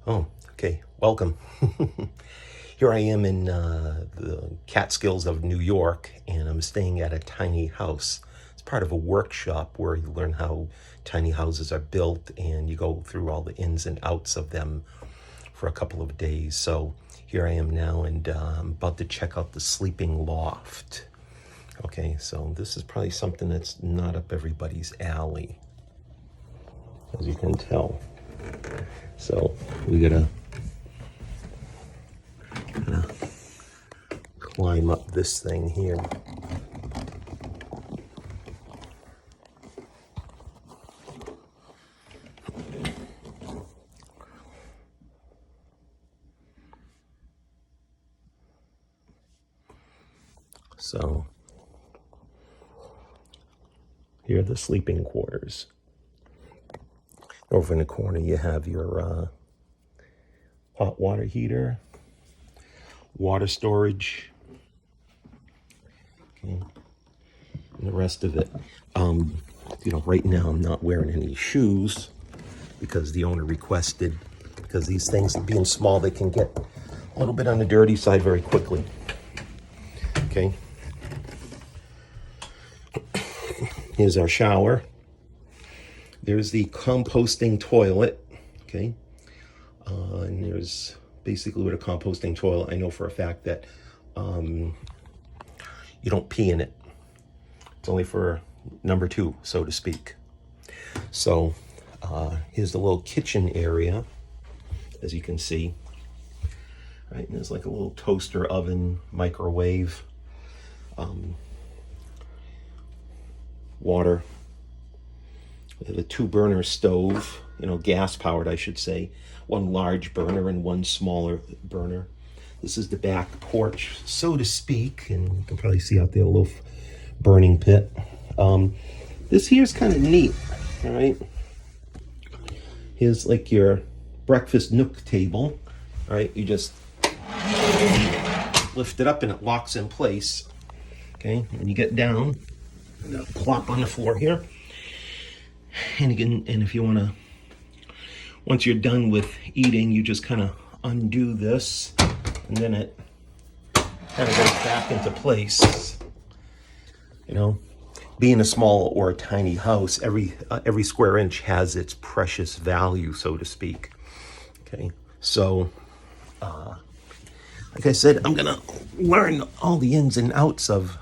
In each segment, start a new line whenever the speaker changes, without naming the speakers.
Oh, okay. Welcome. Here I am in the Catskills of New York, and I'm staying at a tiny house. It's part of a workshop where you learn how tiny houses are built, and you go through all the ins and outs of them for a couple of days. So here I am now, and I'm about to check out the sleeping loft. Okay, so this is probably something that's not up everybody's alley, as you can tell. So we gotta climb up this thing here. So here are the sleeping quarters. Over in the corner you have your hot water heater, water storage, okay, and the rest of it. Right now I'm not wearing any shoes because the owner requested, because these things, being small, they can get a little bit on the dirty side very quickly. Okay. Here's our shower. There's the composting toilet. Okay. And there's basically with a composting toilet, I know for a fact that you don't pee in it. It's only for number two, so to speak. So here's the little kitchen area, as you can see. Right, and there's like a little toaster, oven, microwave, water. We have a 2-burner stove, gas powered, I should say. One large burner and one smaller burner. This is the back porch, so to speak, and you can probably see out there a little burning pit. This here is kind of neat, all right? Here's like your breakfast nook table, all right? You just lift it up and it locks in place, okay? When you get down, plop on the floor here. And again, and if you want to, once you're done with eating, you just kind of undo this, and then it kind of goes back into place. Being a small or a tiny house, every square inch has its precious value, so to speak. Okay, so like I said, I'm gonna learn all the ins and outs of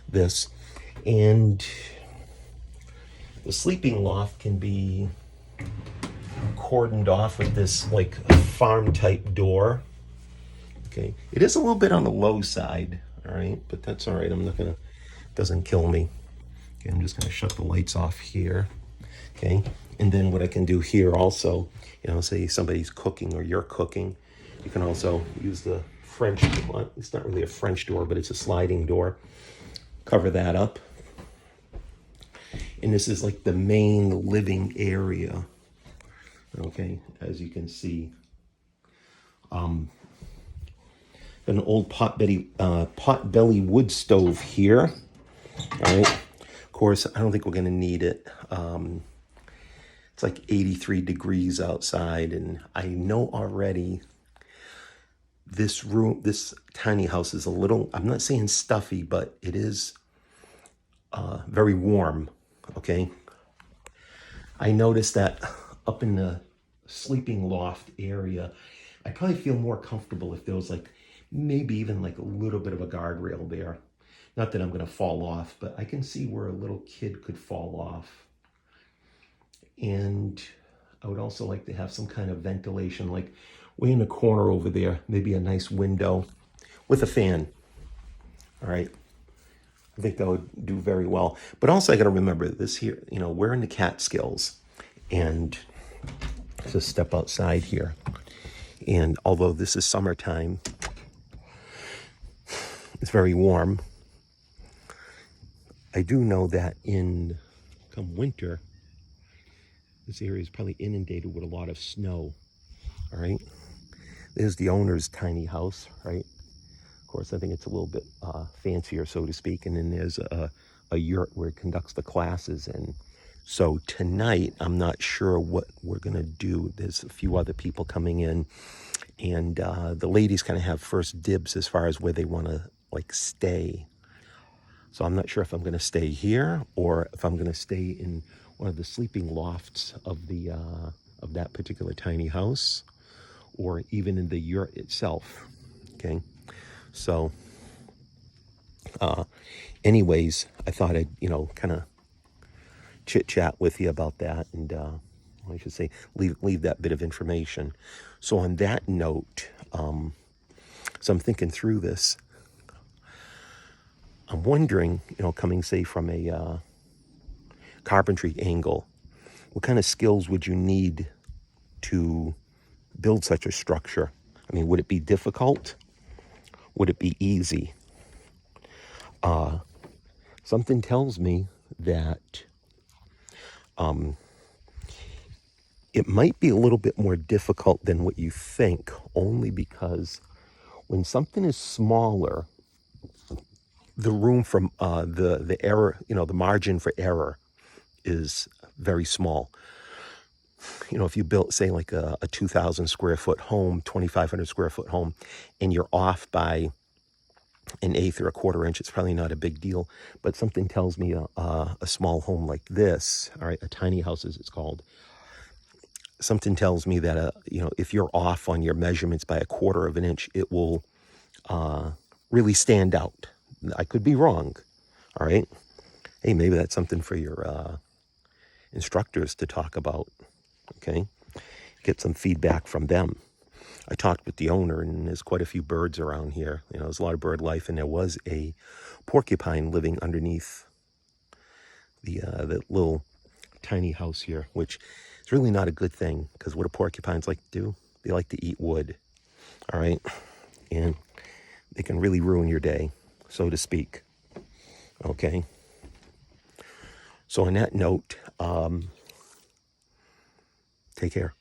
this, and the sleeping loft can be cordoned off with this like farm type door. Okay, it is a little bit on the low side, all right, but that's all right. Doesn't kill me. Okay, I'm just gonna shut the lights off here. Okay, and then what I can do here also, say somebody's cooking or you're cooking, you can also use the French, well, it's not really a French door, but it's a sliding door. Cover that up. And this is like the main living area. Okay, as you can see. An old pot-belly wood stove here. All right. Of course, I don't think we're going to need it. It's like 83 degrees outside, and I know already this tiny house is a little, I'm not saying stuffy, but it is very warm. Okay. I noticed that up in the sleeping loft area, I probably feel more comfortable if there was like maybe even like a little bit of a guardrail there. Not that I'm going to fall off, but I can see where a little kid could fall off. And I would also like to have some kind of ventilation, like way in the corner over there, maybe a nice window with a fan. All right. I think that would do very well. But also I got to remember this here, we're in the Catskills, and just step outside here. And although this is summertime, it's very warm. I do know that come winter, this area is probably inundated with a lot of snow. All right. There's the owner's tiny house, right? Of course, I think it's a little bit fancier, so to speak. And then there's a yurt where it conducts the classes. And So tonight, I'm not sure what we're going to do. There's a few other people coming in, and the ladies kind of have first dibs as far as where they want to like stay. So I'm not sure if I'm going to stay here or if I'm going to stay in one of the sleeping lofts of that particular tiny house, or even in the yurt itself. Okay, so anyways, I thought I'd kind of chit chat with you about that, and I should say leave that bit of information. So on that note, so I'm thinking through this. I'm wondering, coming say from a carpentry angle, what kind of skills would you need to build such a structure? I mean, would it be difficult? Would it be easy? Something tells me that it might be a little bit more difficult than what you think, only because when something is smaller, the room from the error, the margin for error is very small. If you built, say, like a 2,000 square foot home, 2,500 square foot home, and you're off by an eighth or a quarter inch, it's probably not a big deal. But something tells me a small home like this, all right, a tiny house as it's called, something tells me that, if you're off on your measurements by a quarter of an inch, it will really stand out. I could be wrong, all right? Hey, maybe that's something for your instructors to talk about, okay? Get some feedback from them. I talked with the owner, and there's quite a few birds around here. There's a lot of bird life, and there was a porcupine living underneath the little tiny house here, which is really not a good thing, because what do porcupines like to do? They like to eat wood, all right? And they can really ruin your day, so to speak, okay? So on that note, take care.